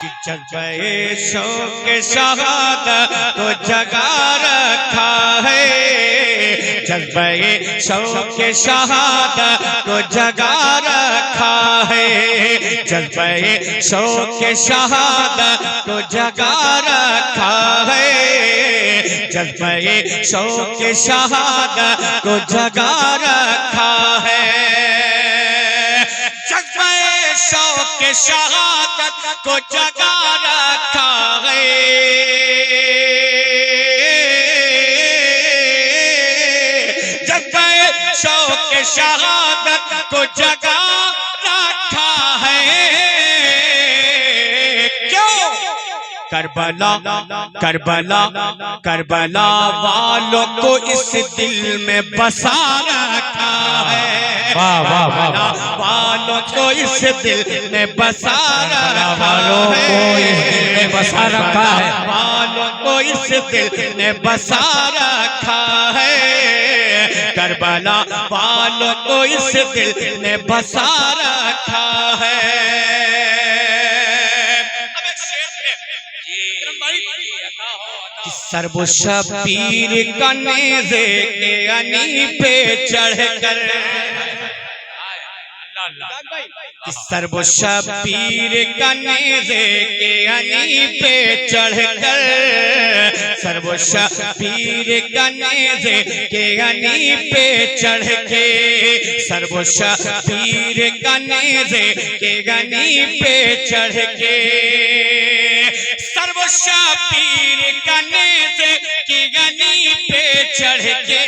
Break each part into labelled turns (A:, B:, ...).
A: जज्बे शौक शहादत को जगा रखा है। जज्बे शौक शहादत को जगा रखा है। जज्बे शौक शहादत को जगा रखा है। जज्बे शौक शहादत को जगा रखा है। जज्बे शौक शहादत को जगा रखा है। जज्बे शौक शहादत को जगा रखा है। क्यों? करबला करबला करबला वालों को इस दिल में बसा रखा है। वालों को इस दिल में बसा रखा है।
B: बसा रखा है।
A: वालों को इस दिल में बसा रखा है। करबला वालों को इस दिल में बसा रखा है। सर्व शबीर का नेज़े के अनी पे चढ़कर, सर्व शबीर का नेज़े के अनी पे चढ़कर, सर्व शबीर का नेज़े के अनी पे चढ़ के, सर्व शबीर का नेज़े के अनी पे चढ़ के, सर्व शबीर का नेज़े की गनी पे चढ़ के,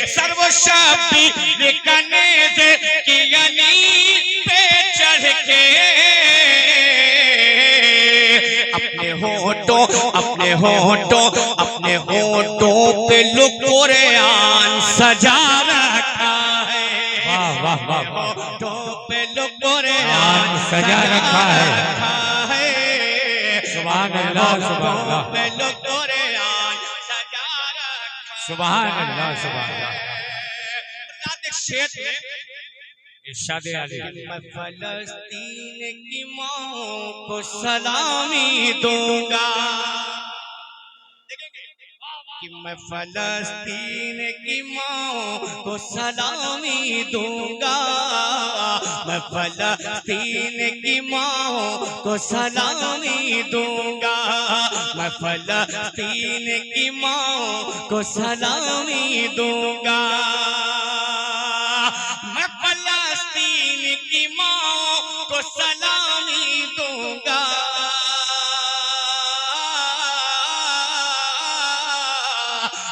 A: सर्व शबीर का नेज़े की गनी पे चढ़ के, अपने होठों पे कुरान सजा रखा है। होठों पे कुरान
B: सजा रखा है। सुभान अल्लाह, सुभान अल्लाह,
A: कुरान सजा रखा।
B: सुभान अल्लाह, सुभान अल्लाह। इरशाद आली।
A: मैं फलस्तीन की माँ को सलामी दूंगा, कि मैं फलस्तीन की माँ को सलामी दूंगा, मैं फलस्तीन की माँ को सलामी दूंगा, मैं फलस्तीन की माँ को सलामी दूंगा, मैं फलस्तीन की माँ को सलामी दूंगा,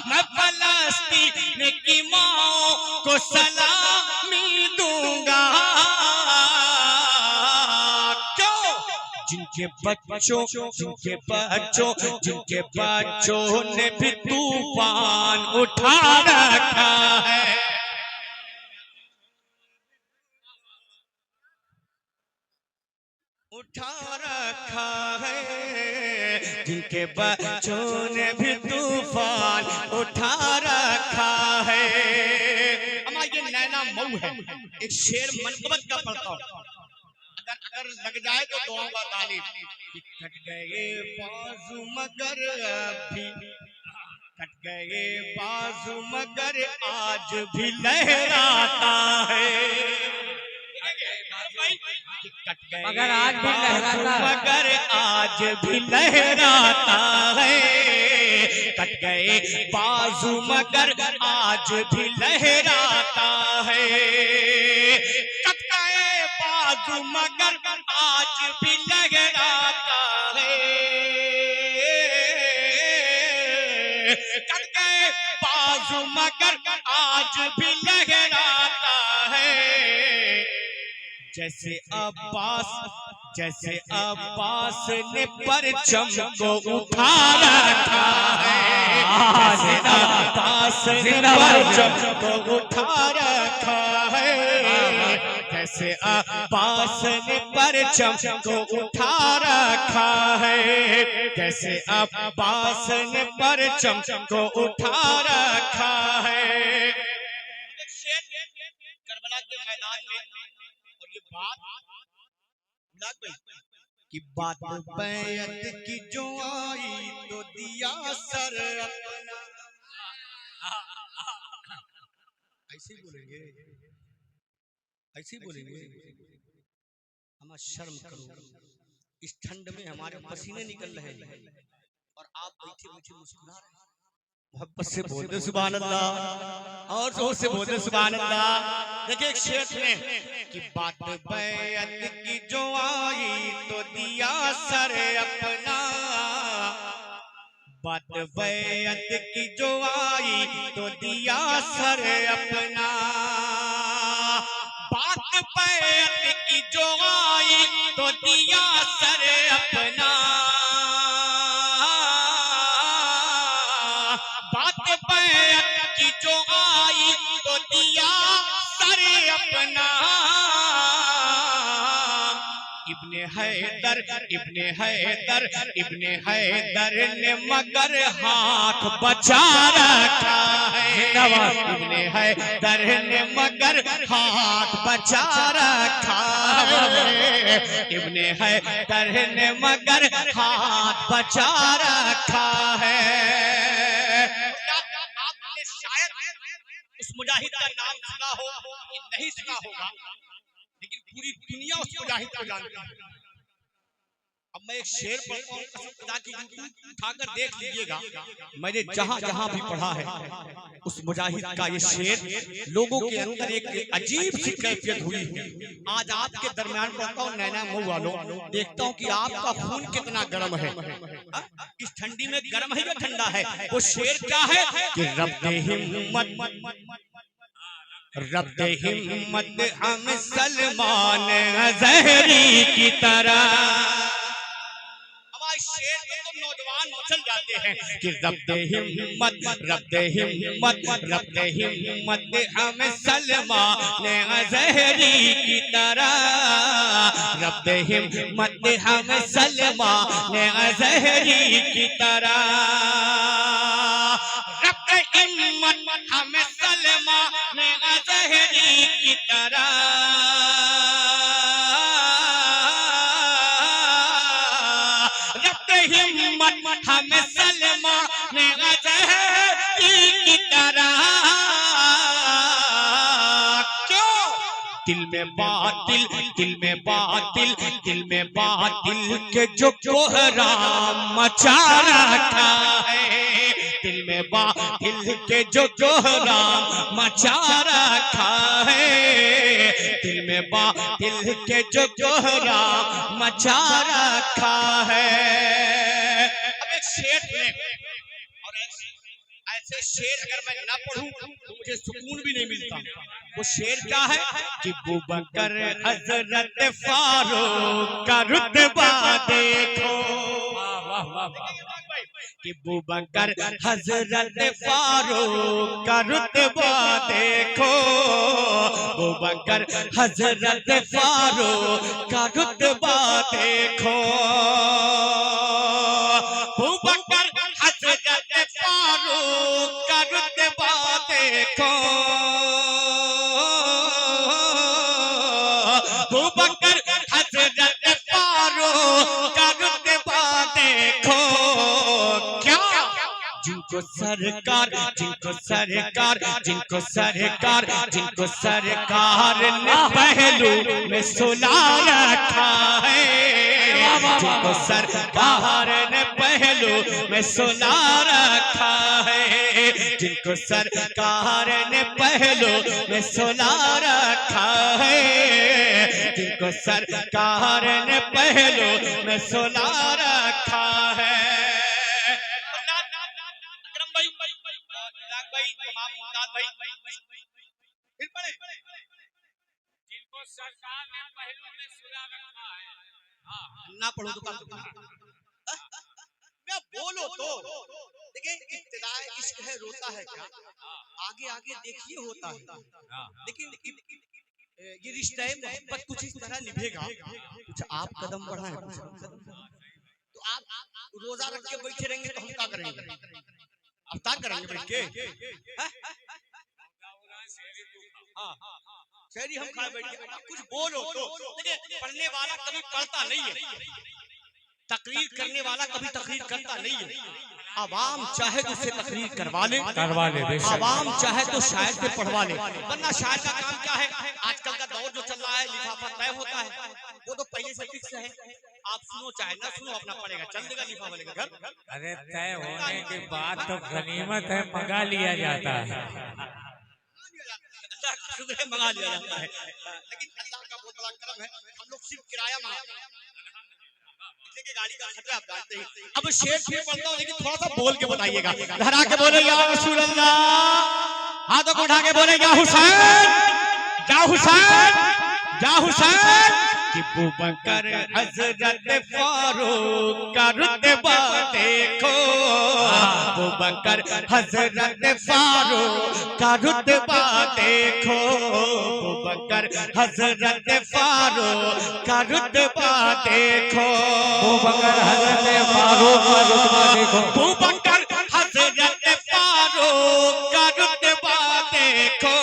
A: मैं फलस्तीन की माँ को सलामी दूंगा। क्यों? जिनके बच्चों ने भी तूफान उठा रखा है। उठा रखा है। जिनके बच्चों ने भी तूफान उठा रखा है। अम्मा ये नैना मऊ है, एक शेर मनकबत का पढ़ता हूँ, अगर लग जाए तो दुआओं का तालीफ। कट गए बाजू मगर अभी, कट गए बाजू मगर आज भी लहराता है।
B: मगर आज भी लहराता,
A: मगर आज भी लहराता है। कट गए बाजू मगर आज भी लहराता है। कट गए बाजू मगर आज भी लहराता है। कट गए बाजू मगर आज भी लहराता है। जैसे अब्बास ने परचम को उठा रखा है। जैसे अब्बास ने परचम को उठा रखा है। जैसे अब्बास ने परचम को उठा रखा है। जैसे अब्बास ने परचम को उठा रखा है। करबला के मैदान में और ये बात मिलाद भाई कि बात बैत की जो आई तो दिया सर अपना। ऐसे ही बोलेंगे, ऐसे ही बोलेंगे। हम शर्म करो, इस ठंड में हमारे पसीने निकल रहे हैं और आप बैठे बैठे मुस्कुरा रहे हैं। मोहब्बत से बोल दे सुभान अल्लाह, और जोर से बोल दे सुभान अल्लाह। देखिए एक शेर सुने कि बात बैत की जो आई तो दिया सर अपना, बात बैत की जो आई तो दिया सर अपना, बात बैत की जो आई तो दिया सर अपना, बात बैत की जो आई तो दिया सर अपना। इब्ने हैदर इब्ने हैदर इब्ने हैदर ने मगर हाथ बचा रखा है, इब्ने हैदर ने मगर हाथ बचा रखा है, इब्ने हैदर ने मगर हाथ बचा रखा है। आपने शायद उस मुजाहिद का नाम सुना हो कि नहीं सुना होगा, लेकिन पूरी दुनिया उस मुजाहिद को जानती है। अब मैं एक शेर पढ़ता हूँ, कसम खुदा की उठाकर देख लीजिएगा। मैंने जहां जहां भी पढ़ा है उस मुजाहिद का ये शेर लोगों के अंदर एक अजीब सी कैफियत हुई है। आज आपके दरमियान पढ़ता हूँ नैना मुंह वालों, देखता हूँ कि आपका खून कितना गर्म है। इस ठंडी में गर्म है या ठंडा है? वो शेर क्या है कि रब्बे हिम्मत रब्बे हिम्मत हम सलमान ज़हरी की तरह। हमारे शेर में तो नौजवान मचल जाते हैं कि रब्बे हिम्मत रब्बे हिम्मत रब्बे हिम्मत हम सलमान ज़हरी की तरह, रब्बे हिम्मत हम सलमान ज़हरी की तरह, रब्बे हिम्मत हम सलमान ज़हरी की तरह, रब्बे हिम्मत हम सलमान ज़हरी की तरह। क्यों? दिल में बातिल दिल में बातिल दिल में बातिल के जो कोहराम मचा रखा है, दिल में बातिल के जो कोहराम मचा रखा है, दिल में बातिल के जो कोहराम मचा रखा है। अब एक शेर सुने, और ऐसे शेर अगर मैं ना पढ़ूं तो मुझे सुकून भी नहीं मिलता। वो शेर क्या है कि अबूबकर हजरत फारूक का रुतबा देखो, कि अबूबकर हजरत फारूक का रुतबा देखो, अबूबकर हजरत फारूक का रुतबा देखो, अबूबकर हजरत फारूक का रुतबा देखो, अबूबकर हजरत फारूक का रुतबा देखो। क्या? जिनको सरकार जिनको सरकार जिनको सरकार जिनको सरकार ने पहलू में सुला रखा है, जिनको सरकार ने पहलू में सुला रखा है, जिनको सरकार ने पहलू में सुला रखा है, जिनको सरकार ने पहलू में सुला रखा है।
B: जिनको सरकार ने पहलू में सुला रखा है,
A: ना पढ़ो तो काम मैं बोलो तो देखिए, इब्तिदाए इश्क है रोता है क्या, आगे आगे देखिए होता है। लेकिन ये रिश्ता मोहब्बत कुछ इस तरह निभेगा, कुछ आप कदम बढ़ाएं, तो आप रोजा रख के बैठे रहेंगे तो हम क्या करेंगे? अवतार करेंगे बैठ के। शहरी हम खा बैठ गए, कुछ बोलो तो। देखिए पढ़ने वाला कभी पढ़ता नहीं है, तकरीर करने वाला कभी तकरीर करता नहीं है। आवाम चाहे तो उससे तकरीर करवा ले, आवाम चाहे तो शायर से पढ़वा ले, वरना शायर का काम क्या है? आजकल का दौर जो चल रहा है, लिफाफा तय होता है, वो तो पहले से फिक्स है। आप सुनो चाहे ना सुनो, अपना पड़ेगा, चल देगा लिफाफा वाले का घर।
B: अरे तय होने के बाद तो गनीमत है, मंगा लिया जाता है।
A: अल्लाह का शुक्र है, मंगा लिया जाता है, लेकिन अल्लाह का बहुत बड़ा करम है, हम लोग सिर्फ किराया मांगते हैं, की गाड़ी का खतरा आप जानते हैं। अब शेर फिर पढ़ता हूँ, लेकिन थोड़ा सा बोल के बताइएगा, लहरा के बोले या रसूल अल्लाह, हाथों को उठा के बोले या हुसैन, या हुसैन, या हुसैन। कि अबूबकर हजरत फारूक का रुतबा देखो, अबूबकर हजरत फारूक का रुतबा देखो, अबूबकर हजरत फारूक का रुतबा देखो,
B: अबूबकर हजरत फारूक का रुतबा देखो,
A: अबूबकर हजरत फारूक का रुतबा देखो,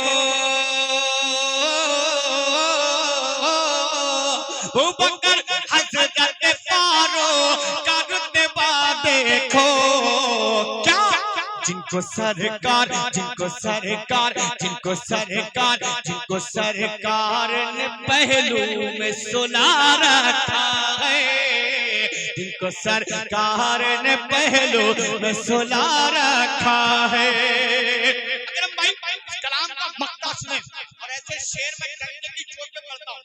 A: अबूबकर हजरत फारूक का रुतबा देखो। क्या जिनको सरकार, जिनको सरकार, जिनको सरकार, जिनको सरकार ने पहलू में सुला रखा है, जिनको सरकार ने पहलू में सुला रखा है। अगर हम भाई कलाम का मक्ता सुने और ऐसे शेर में डंडे की चोट पे पड़ता हूँ,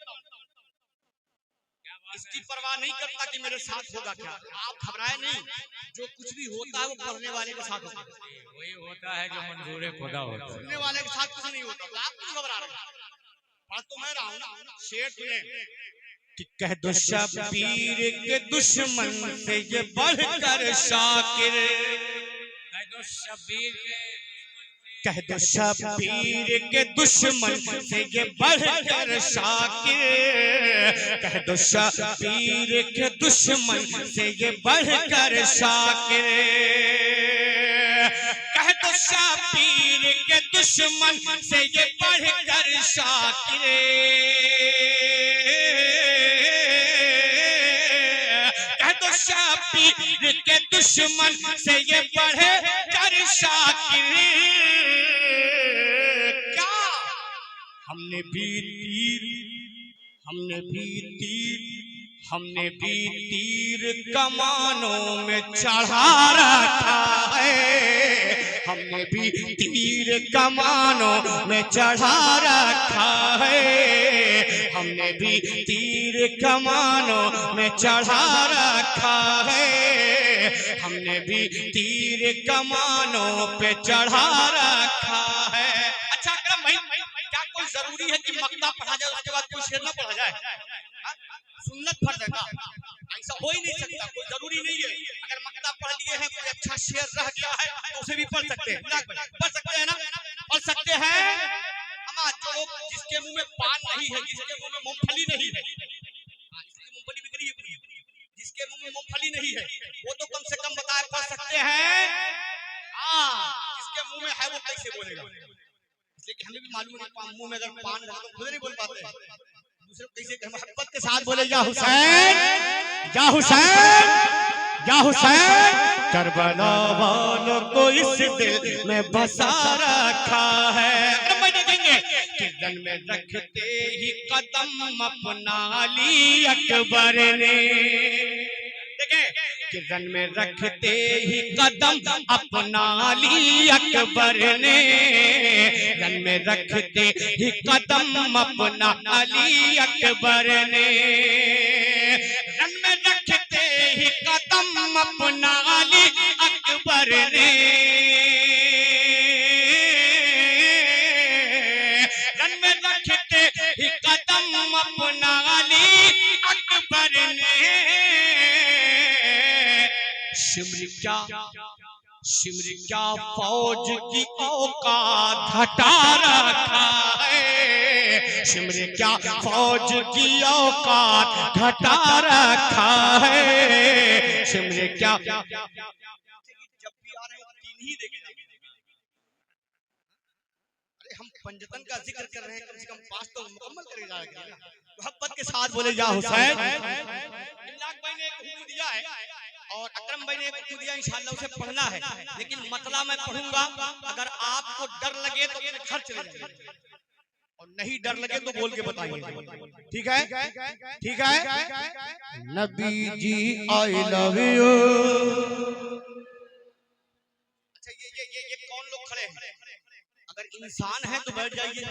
A: इसकी परवाह नहीं करता कि मेरे साथ होगा क्या। आप घबराए नहीं, जो कुछ भी होता है वो पढ़ने वाले के साथ होता है,
B: वही होता है जो मंजूर खुदा होता है,
A: सुनने वाले के साथ कुछ नहीं होता। तो आप क्यों घबरा रहे हैं? पढ़ तो मैं रहा हूं ना, शेर सुने कि कह दो शबीर के दुश्मन से ये बढ़कर शाकिर,
B: कह दो शबीर के,
A: कह दो शबीर के दुश्मन से ये बढ़कर शाकिर, कह दो शबीर के दुश्मन से ये बढ़कर शाकिर, कह दो शबीर के दुश्मन से ये बढ़कर शाकिर, कह दो शबीर के दुश्मन से ये बढ़कर शाकिर। हमने भी तीर, हमने भी तीर, हमने भी तीर कमानों में चढ़ा रखा है, हमने भी तीर कमानों में चढ़ा रखा है, हमने भी तीर कमानों में चढ़ा रखा है, हमने भी तीर कमानों पे चढ़ा रखा है। अच्छा करम भाई, क्या कोई जरूरी है कि मक्ता पढ़ा जाए उसके बाद कोई शेर ना पढ़ा जाए? सुन्नत फर्ज है का? ऐसा हो ही नहीं सकता, कोई जरूरी नहीं है। अगर मक्ता पढ़ लिए हैं, कोई अच्छा शेर रह गया है तो उसे भी पढ़ सकते हैं, पढ़ सकते हैं ना, पढ़ सकते हैं। अमा जो लोग जिसके मुंह में पान नहीं है, जिसके मुंह में मूंगफली नहीं है, इसलिए मूंगफली बिक रही है, जिसके मुंह में मूंगफली नहीं है वो तो कम से कम बताए पढ़ सकते हैं। जिसके मुंह में है वो कैसे बोलेगा? इसलिए हमें भी मालूम है मुंह में अगर पान है तो खुद नहीं बोल पाते, दूसरे कैसे मोहब्बत के साथ बोले या हुसैन, या हुसैन, या हुसैन। करबला वालों को इस दिल में बसा रखा है, किरण में रखते ही कदम अपना अली अकबर ने, देखें किरण में रखते ही कदम अपना अली अकबर ने, किरण में रखते ही कदम अपना अली अकबर ने, किरण में रखते ही कदम अपना अली अकबर ने, किरण में रखते ही कदम अपना अली अकबर ने। शिमर क्या फौज की औकात घटा रखा है, शिमर क्या फौज की औकात घटा रखा है, शिमर क्या। जब भी आ रहे तीन ही देखे जाएंगे, अरे हम पंजतन का जिक्र कर रहे हैं, कम से कम 5 तो मुकम्मल करे जा रहे हैं। मोहब्बत के साथ बोले या हुसैन। इमलाक भाई ने एक हुक्म दिया है और अकरम भाई ने एक हुक्म दिया, इंशाअल्लाह उसे पढ़ना है, लेकिन मतला मैं पढ़ूंगा। अगर आपको डर लगे तो अपने घर चले जाइए और नहीं डर लगे तो बोल के बताइए, ठीक है? ठीक है। Nabi ji I love you. अच्छा ये कौन लोग खड़े हैं? अगर इंसान है तो बैठ जाइए,